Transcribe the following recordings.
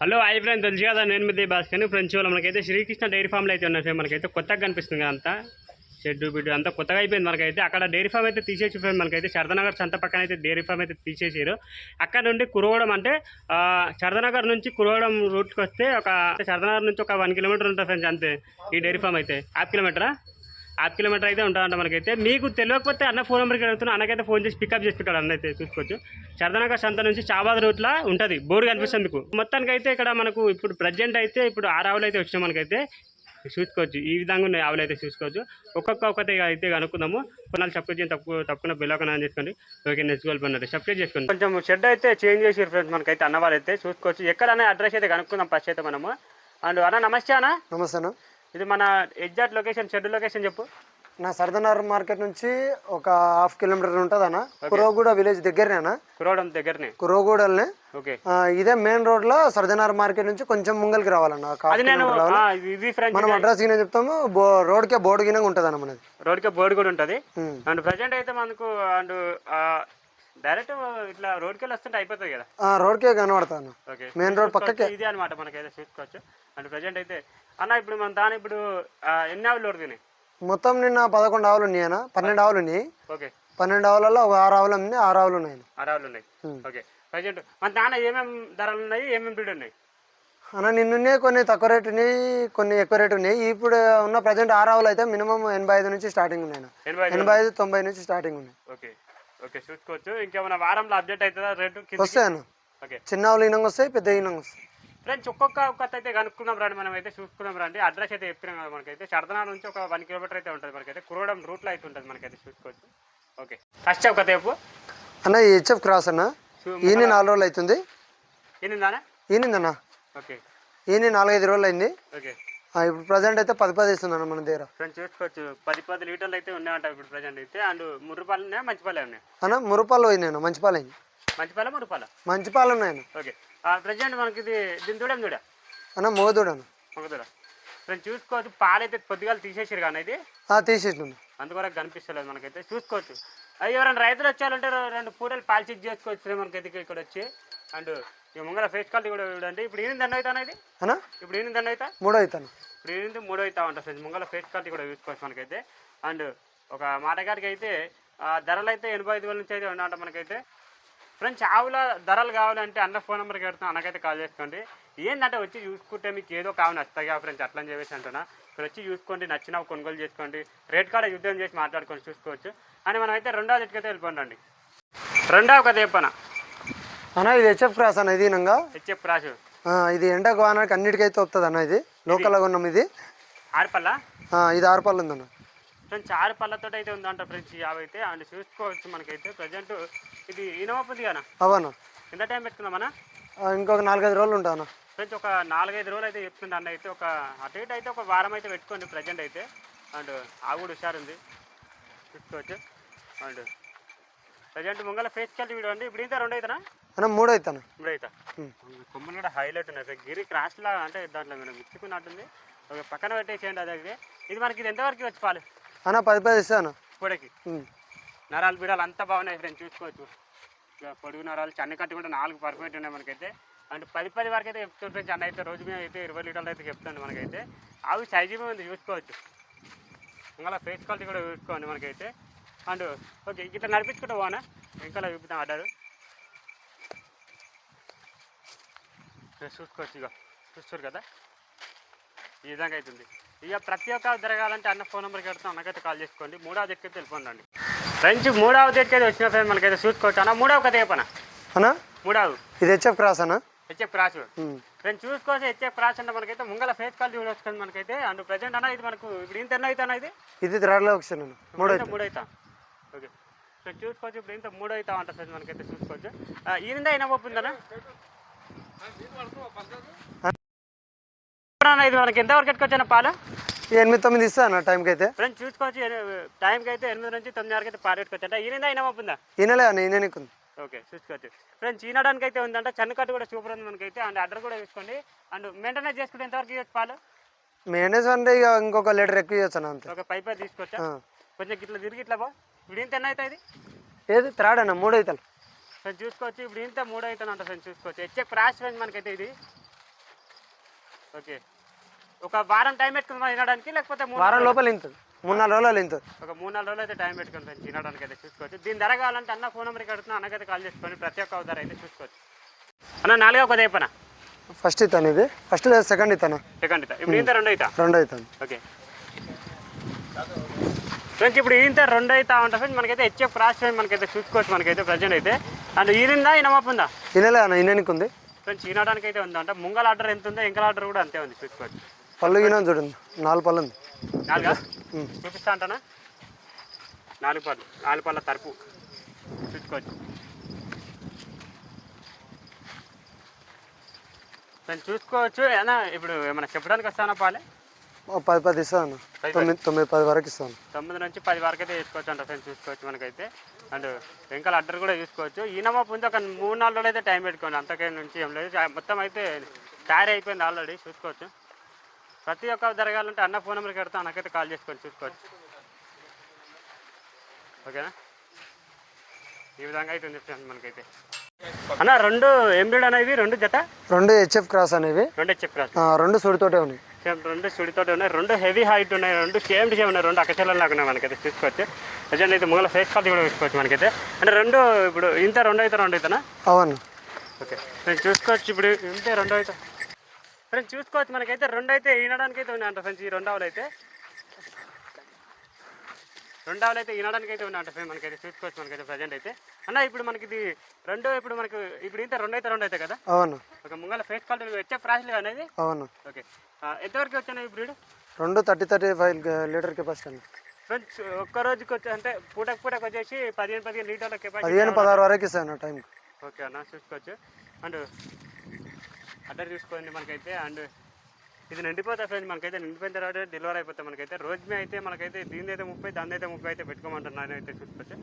Hello hi friends, తెలుసు కదా నేను మీ భాస్కర్ ఫ్రెండ్స్. వాళ్ళు మనకైతే శ్రీకృష్ణ డైరీ ఫామ్లో అయితే ఉన్నాయి. మనకైతే కొత్తగా కనిపిస్తుంది అంతా షెడ్ బిడ్డు అంతా కొత్తగా అయిపోయింది. మనకైతే అక్కడ డైరీ ఫామ్ అయితే తీసేసి ఫ్రెండ్, మనకైతే శారదానగర్ సంత పక్కన అయితే డైరీ ఫామ్ అయితే తీసేసారు. అక్కడ నుండి కురవడం అంటే శారదానగర్ నుంచి కురవడం రూట్కి వస్తే ఒక శారదానగర్ నుంచి ఒక 1 కిలోమీటర్ ఉంటుంది ఫ్రెండ్స్, అంతే. ఈ డైరీ ఫామ్ అయితే హాఫ్ కిలోమీటర్ అయితే ఉంటుందంట. మనకైతే మీకు తెలియకపోతే అన్న ఫోన్ నెంబర్కి అడుగుతున్నా, అన్నకైతే ఫోన్ చేసి పికప్ చేసుకుంటాడు. అన్న అయితే చూసుకోవచ్చు. శారదానగర్ సంత నుంచి చాబాద్ రూట్లో ఉంటుంది. బోర్డు కనిపిస్తుంది మీకు. మొత్తానికి అయితే ఇక్కడ మనకు ఇప్పుడు ప్రజెంట్ అయితే ఇప్పుడు 6 ఆవులు అయితే వచ్చినాయి. మనకైతే చూసుకోవచ్చు. ఈ విధంగా ఉన్నాయి ఆవులు అయితే చూసుకోవచ్చు. ఒక్కొక్కటి అయితే కనుక్కుందాము. కొన్నాళ్ళు సబ్స్క్రైబ్ తప్పకుండా బెల్లొకనా అని చేసుకోండి. ఓకే, నెచ్చుకోవాలి సబ్స్క్రైబ్ చేసుకోండి. కొంచెం షెడ్ అయితే చేంజ్ చేసి ఫ్రెండ్స్, మనకైతే అన్నవాళ్ళు అయితే చూసుకోవచ్చు. ఎక్కడనే అడ్రస్ అయితే కనుక్కుందాం ఫస్ట్ అయితే మనము. అండ్ అన్న నమస్తే అన్న. నమస్తే అన్న. ఇది మన ఎగ్జాక్ట్ లొకేషన్, షెడ్ లొకేషన్ చెప్పు. నా శారదానగర్ మార్కెట్ నుంచి ఒక 1/2 కిలోమీటర్ ఉంటుంది అన్న. కురోగూడ విలేజ్ దగ్గరనే, కురవడం దగ్గరనే, కురోగూడల్నే. ఓకే, ఇదే మెయిన్ రోడ్ లో శారదానగర్ మార్కెట్ నుంచి కొంచెం ముంగల్కి రావాలన్న. మనం అడ్రస్ గిన చెప్తాము. రోడ్కే బోర్డు గిన ఉంటుంది అన్న. మనది రోడ్కే బోర్డు కూడా ఉంటుంది. అండ్ ప్రజెంట్ అయితే మనకు అండ్ డైరెక్ట్ ఇట్లా రోడ్కి వెళ్ళి వస్తుంటే అయిపోతుంది కదా. రోడ్కే కనబడతాను. ఓకే, మెయిన్ రోడ్ పక్కకే ఇది అనమాట. మనకైతే చూసుకోవచ్చు. అండ్ ప్రజెంట్ అయితే అన్న ఇప్పుడు మన దాని ఇప్పుడు ఎన్ని ఆవులు ఓడినాయి? మొత్తం నిన్న 11 ఆవులు ఉన్నాయి అన్న. 12 ఆవులు ఉన్నాయి. ఓకే, 12 ఆవులలో ఒక 6 ఆవులు ఉన్నాయి. 6 ఆవులు ఉన్నాయి. 6 ఆవులు ఉన్నాయి. ఓకే, ప్రజెంట్ మన దాని ఏమేమి ధరలు ఉన్నాయి, ఏమేమి బ్రీడ్ ఉన్నాయి అన్న? నిన్నున్నాయి కొన్ని తక్కువ రేటు ఉన్నాయి, కొన్ని ఎక్కువ రేటు ఉన్నాయి. ఇప్పుడు ఉన్న ప్రజెంట్ 6 ఆవులు అయితే మినిమం 85 నుంచి స్టార్టింగ్ ఉన్నాయి. 85-90 నుంచి స్టార్టింగ్ ఉన్నాయి. ఓకే ఓకే, చూసుకోవచ్చు. ఇంకేమైనా వారంలో అప్డేట్ అవుతుందా రేటు? వస్తాయన్న. ఓకే, చిన్న ఆవులు ఈనంగా వస్తాయి, పెద్ద ఈనంగా వస్తాయి. ఫ్రెండ్స్ ఒక్కొక్క అయితే కనుక్కున్నాం రండి. మనం అయితే చూసుకున్నాం రండి. అడ్రస్ అయితే చెప్పినాం కదా. మనకైతే శారదానగర్ నుంచి ఒక 1 కిలోమీటర్ అయితే ఉంటుంది. మనకైతే కురవడం రూట్లో అయితే ఉంటుంది. మనకైతే చూసుకోవచ్చు. ఓకే, ఫస్ట్ ఒక తేపు అన్న. ఈ హెచ్ఎఫ్ క్రాస్ అన్న. ఈయన 4 రోజులు అవుతుంది. ఈనిందన్న. ఓకే, ఈయన 4-5 రోజులు అయింది. ఓకే, ఇప్పుడు ప్రజెంట్ అయితే 10 ఇస్తుందన్న మన దగ్గర. ఫ్రెండ్స్ చూసుకోవచ్చు. 10 లీటర్లు అయితే ఉన్నాయంట ఇప్పుడు ప్రజెంట్ అయితే. అండ్ ముర్రుపాలు ఉన్నాయా, మంచిపాలు ఉన్నాయి అన్న? మురుపాలు పోయింది, మంచిపాలు అయింది. మంచిపాల మురుపాల? మంచిపాలు ఉన్నాయన్న. ఓకే, ప్రజెంట్ మనకి ఇది దీని దూడ అన్న. మోదూడన్న. మగదూడ. ఫ్రెండ్స్ చూసుకోవచ్చు. పాలు అయితే కొద్దిగా తీసేసారు కానీ ఇది తీసేసింది. అందువరకు కనిపిస్తలేదు మనకైతే. చూసుకోవచ్చు. అవి ఎవరైనా రైతులు వచ్చారంటే 2 పూటలు పాలు చెక్ చేసుకోవచ్చు మనకైతే ఇక్కడ వచ్చి. అండ్ ఈ ముంగల ఫేస్ క్వాలిటీ కూడా చూడండి. ఇప్పుడు ఈయన దండ అవుతాను ఇది అన్న. ఇప్పుడు ఈయన దండ అవుతా 3 అవుతాను. ఇప్పుడు ఈయన 3 అవుతా ఉంటా ఫ్రెండ్స్. ముంగల ఫేస్ క్వాలిటీ కూడా చూసుకోవచ్చు మనకైతే. అండ్ ఒక మాటగారికి అయితే ధరలు అయితే 85,000 నుంచి అయితే ఉన్నాయంట మనకైతే. ఫ్రెండ్స్ ఆవుల ధరలు కావాలంటే అన్న ఫోన్ నెంబర్కి పెడతాను, అన్నకైతే కాల్ చేసుకోండి. ఏంటంటే వచ్చి చూసుకుంటే మీకు ఏదో కావాలి నచ్చుతాయి ఫ్రెండ్స్, అట్లా అని చెప్పేసి అంటున్నా. ఇక్కడ వచ్చి చూసుకోండి, నచ్చినవి కొనుగోలు చేసుకోండి. రేట్ కాడ యుద్ధం చేసి మాట్లాడుకొని చూసుకోవచ్చు. అని మనం అయితే రెండవ జట్టుకైతే వెళ్ళిపోండి. రెండవ కథ చెప్పనా అన్న? ఇది హెచ్ఎఫ్ క్రాస్ అన్న. ఇది ఈనంగా హెచ్ఎఫ్ క్రాస్. ఇది ఎండకు వానకి అన్నిటికైతే వస్తుంది అన్న. ఇది లోకల్గా ఉన్నాం. ఇది 6 పళ్ళ. ఇది 6 పళ్ళు ఉందన్న. ఫ్రెండ్స్ 6 పళ్ళతో అయితే ఉందంట ఫ్రెండ్స్ ఈ ఆవు అయితే. అండ్ చూసుకోవచ్చు. మనకైతే ప్రజెంట్ ఇది ఈనమవుతుంది కదా. అవన్న. ఎంత టైం పెట్టుకుందామన్నా? ఇంకొక 4-5 రోజులు ఉంటా అన్న. ఫ్రెండ్స్ ఒక 4-5 రోజులు అయితే చెప్తుంది అన్న. అయితే ఒక అటు ఇటు అయితే ఒక వారం అయితే పెట్టుకోండి ప్రజెంట్ అయితే. అండ్ ఆవు కూడా హుషారుంది చూసుకోవచ్చు. అండ్ ప్రజెంట్ ముంగల ఫేస్ కెళ్ళి వీడియో అండి. ఇప్పుడు ఇంత 2 అవుతానా అన్న? 3 అవుతాను. 3 అవుతా. కొమ్మలు కూడా హైలైట్ ఉన్నాయి. గిరి క్రాస్ లాగా అంటే దాంట్లో మనం ఇచ్చుకున్నట్టుంది. ఒక పక్కన పెట్టేసేయండి. అదే ఇది మనకి ఇది ఎంతవరకు వచ్చి పాలు అన్న? 10 ఇస్తాను పొడకి. నరాలు బిడాలు అంతా బాగున్నాయి ఫ్రెండ్స్ చూసుకోవచ్చు. పొడుగు నరాలు చన్ని కట్టి కూడా 4 పర్ఫెక్ట్ ఉన్నాయి మనకైతే. అండ్ 10 వరకు అయితే చెప్తుంది ఫ్రెండ్స్ అన్న అయితే. రోజు మీద అయితే 20 లీటర్లు అయితే చెప్తాను మనకైతే. అవి సైజు ఉంది చూసుకోవచ్చు. ఇంకా ఫేస్ క్వాలిటీ కూడా చూసుకోండి మనకైతే. అండ్ ఓకే, ఇట్లా నడిపించుకుంటూ పోనా ఇంకా చూపుతాం ఆర్డర్ చూసుకోవచ్చు. ఇక చూస్తారు కదా ఈ విధంగా అవుతుంది. ఇక ప్రతి ఒక్క జరగాలంటే అన్న ఫోన్ నెంబర్కి పెడతాం, అన్నకైతే కాల్ చేసుకోండి. 3వ జట్టుకి అయితే వెళ్ళిపోండి ఫ్రెండ్స్. 3వ జట్టుకి అయితే వచ్చిన ఫ్రెండ్స్ మనకైతే చూసుకోవచ్చు అన్న. 3వ కథ చెప్పనా అన్న? 3వ ఇది హెచ్ఎఫ్ క్రాస్ అన్న. హెచ్ఎఫ్ క్రాస్ ఫ్రెండ్స్ చూసుకోవచ్చు. హెచ్ఎఫ్ క్రాస్ అంటే మనకైతే ముంగల ఫేస్ క్వాలిటీ చూడొచ్చు మనకైతే. అండ్ ప్రజెంట్ అన్న ఇది మనకు ఇప్పుడు ఇంత ఎన్న అవుతానా? ఇది 3 అవుతాను. 3 అవుతా. ఓకే ఫ్రెండ్స్ చూసుకోవచ్చు. ఇప్పుడు ఇంత 3 అవుతా అంట ఫ్రెండ్స్ మనకైతే చూసుకోవచ్చు. ఈయన అయినా పోతుందన్నా ఇది మనకి ఎంతవరకు ఎట్టుకొచ్చాను పాలు? 8-9 ఇస్తాను టైంకి అయితే. ఫ్రెండ్స్ చూసుకోవచ్చు. టైంకి అయితే 8 నుంచి 9 వరకు అయితే పాలు ఎట్టుకొచ్చా. ఈయన అయినా పోతుందా? ఈయనలే అన్న. ఈయనకు ఉంది. ఓకే చూసుకోవచ్చు. ఫ్రెండ్స్ ఈనడానికి అయితే ఉందంట. చన్నకట్టు కూడా సూపర్ ఉంది మనకైతే. అండ్ అడ్డర్ కూడా చూసుకోండి. అండ్ మెయింటెనెన్స్ చేసుకుంటే ఎంతవరకు ఇవ్వచ్చు పాలు? మెయింటెనెన్స్ అంటే ఇక ఇంకొక లీటర్ ఎక్కువ ఇవ్వచ్చు అన్న. అంతే. ఒక పైప్ తీసుకొచ్చా కొంచెం ఇట్లా తిరిగి ఇట్లా ఇప్పుడు ఇంత ఎన్న అవుతుంది? ఏది 3 అన్న? 3 అవుతాను. ఫ్రెండ్స్ చూసుకోవచ్చు. ఇప్పుడు ఇంత 3 అవుతాను అంట ఫ్రెండ్స్ చూసుకోవచ్చు. హెచ్ఎఫ్ క్రాస్ ఫ్రెండ్స్ మనకైతే ఇది ఓకే, ఒక వారం టైం పెట్టుకుందాం తినడానికి, లేకపోతే వారం లోపల ఇంతుంది, 3-4 రోజులు ఇంతుంది. ఒక 3-4 రోజులు అయితే టైం పెట్టుకుని ఫ్రెండ్స్ తినడానికి అయితే చూసుకోవచ్చు. దీని ధర కావాలంటే అన్న ఫోన్ నెంబర్కి అడుగుతున్నా, అన్నకైతే కాల్ చేసుకొని ప్రతి ఒక్క ధర అయితే చూసుకోవచ్చు. అన్న 4వ ఒక అయిపోయినా ఫస్ట్ ఇతాను, ఇది ఫస్ట్ లేదు సెకండ్ ఇతాను. సెకండ్ ఇతా, ఇప్పుడు ఇంత 2 అవుతా. 2 అవుతాను. ఓకే ఫ్రెండ్స్, ఇప్పుడు ఇంత 2 అవుతా ఉంటా ఫ్రెండ్స్. మనకైతే హెచ్ఎఫ్ క్రాస్ ఫ్రెండ్ మనకైతే చూసుకోవచ్చు. మనకైతే ప్రజెంట్ అయితే అండ్ ఈనిందా ఇనమాపు ఉందా? తినలే అన్న, ఇన్నెనికి ఉంది ఫ్రెండ్స్. ఈనడానికి అయితే ఉందంట. ముంగల ఆర్డర్ ఎంత ఉందో ఎంకల ఆర్డర్ కూడా అంతే ఉంది, చూసుకోవచ్చు. పళ్ళు గిన చూడండి, 4 పళ్ళు ఉంది. 4గా చూపిస్తా అంటానా? 4 పళ్ళు, 4 పళ్ళ తరపు చూసుకోవచ్చు ఫ్రెండ్స్. చూసుకోవచ్చు ఏనా. ఇప్పుడు ఏమైనా చెప్పడానికి వస్తానా పాలే? 10 ఇస్తాను, 9-10 వరకు ఇస్తాను. 9 నుంచి 10 వరకు అయితే తీసుకోవచ్చు అంట ఫ్రెండ్స్. చూసుకోవచ్చు మనకైతే. అండ్ వెంకల అడ్డర్ కూడా చూసుకోవచ్చు. ఈనమా ముందు ఒక 3-4 రోజులు అయితే టైం పెట్టుకోండి, అంతకే నుంచి ఏం లేదు. మొత్తం అయితే తయారీ అయిపోయింది ఆల్రెడీ, చూసుకోవచ్చు. ప్రతి ఒక్క జరగాలంటే అన్న ఫోన్ నెంబర్కి పెడతా, అన్నకైతే కాల్ చేసుకొని చూసుకోవచ్చు. ఓకేనా, ఈ విధంగా అయితే ఉంది ఫ్రెండ్స్ మనకైతే. అన్న 2 ఎంబ్రిడ్ అనేవి 2 జత, 2 హెచ్ఎఫ్ క్రాస్ అనేవి, 2 హెచ్ఎఫ్ క్రాస్, 2 సుడితోటే ఉన్నాయి. 2 సుడితోటి ఉన్నాయి, 2 హెవీ హైట్ ఉన్నాయి, 2 సేమ్ టు సేమ్ ఉన్నాయి, 2 అక్కచెల్లెలు లాగా ఉన్నాయి మనకైతే చూసుకోవచ్చు. ప్రజెంట్ అయితే ముంగల ఫేస్ కాల్ కూడా చూసుకోవచ్చు మనకైతే. అంటే 2 ఇప్పుడు ఇంత 2 అయితే 2 అవుతానా? అవును. ఓకే ఫ్రెండ్స్, చూసుకోవచ్చు. ఇప్పుడు ఇంతే 2 అవుతా ఫ్రెండ్స్. చూసుకోవచ్చు మనకైతే 2 అయితే ఈనడానికి అయితే ఉన్నాయంట ఫ్రెండ్స్. ఈ 2 ఆవులు అయితే ఈనడానికి అయితే ఉన్నాయంట ఫ్రెండ్స్ మనకైతే చూసుకోవచ్చు. మనకైతే ప్రజెంట్ అయితే అన్న ఇప్పుడు మనకి ఇది 2 ఇప్పుడు మనకు ఇప్పుడు ఇంత 2 అయితే కదా? అవును. ఒక ముంగల ఫేస్ కాల్ వచ్చే ప్రాసెస్ అనేది. అవును. ఓకే, ఎంతవరకు వచ్చాను ఈ బ్రీడ్? 2 30-35 లీటర్ కెపాసిటీ అండి ఫ్రెండ్స్. ఒక్క రోజుకి వచ్చి అంటే పూటకు వచ్చేసి 15 లీటర్ల కెపాసిటీ, 15-16 వరకు ఇస్తాను టైం. ఓకే అన్న, చూసుకోవచ్చు. అండ్ అడ్డర్ చూసుకోండి మనకైతే. అండ్ ఇది నిండిపోతా ఫ్రెండ్స్ మనకైతే. నిండిపోయిన తర్వాత డెలివరీ అయిపోతాయి మనకైతే. రోజు మీ అయితే మనకైతే దీని అయితే 30, దాని అయితే 30 అయితే పెట్టుకోమంటున్నాను అయితే చూసుకోవచ్చు.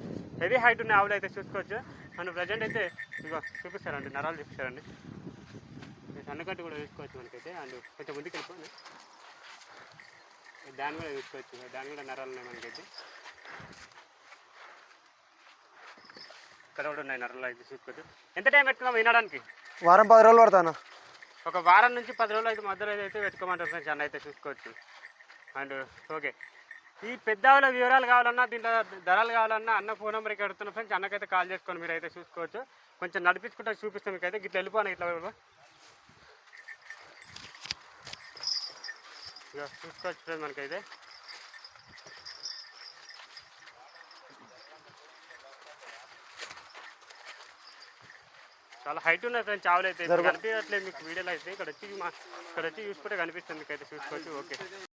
హెవీ హైట్ ఉన్న ఆవులు అయితే చూసుకోవచ్చు. అండ్ ప్రజెంట్ అయితే ఇక చూపిస్తారండి, నరాలు చూపిస్తారండి. సన్నకట్టు కూడా చూసుకోవచ్చు మనకైతే. అండ్ కొంచెం ముందుకు వెళ్ళిపోండి, దాన్ని కూడా చూసుకోవచ్చు. దాని కూడా నరాలు ఉన్నాయి మనకైతే. ఇక్కడ కూడా ఉన్నాయి నరాలు అయితే చూసుకోవచ్చు. ఎంత టైం పెట్టుకున్నాం వినడానికి? వారం 10 రోజులు పడతానా. ఒక వారం నుంచి 10 రోజులు అయితే మధ్యలో అయితే పెట్టుకోమంటారు ఫ్రెండ్స్ అన్న అయితే చూసుకోవచ్చు. అండ్ ఓకే, ఈ పెద్ద ఆవుల వివరాలు కావాలన్నా, దీంట్లో ధరలు కావాలన్నా అన్న ఫోన్ నెంబర్కి అడుగుతున్నా ఫ్రెండ్స్. అన్నకైతే కాల్ చేసుకొని మీరు అయితే చూసుకోవచ్చు. కొంచెం నడిపించుకుంటా చూపిస్తాం మీకు అయితే. ఇట్లా వెళ్ళిపోయినా ఇట్లా ఇక చూసుకోవచ్చు ఫ్రెండ్స్ మనకైతే. చాలా హైట్ ఉన్నాయి ఫ్రెండ్స్ ఆవులు అయితే. కనిపించట్లేదు మీకు వీడియోలో అయితే. ఇక్కడ వచ్చి చూసుకుంటే కనిపిస్తుంది మీకు అయితే చూసుకోవచ్చు. ఓకే.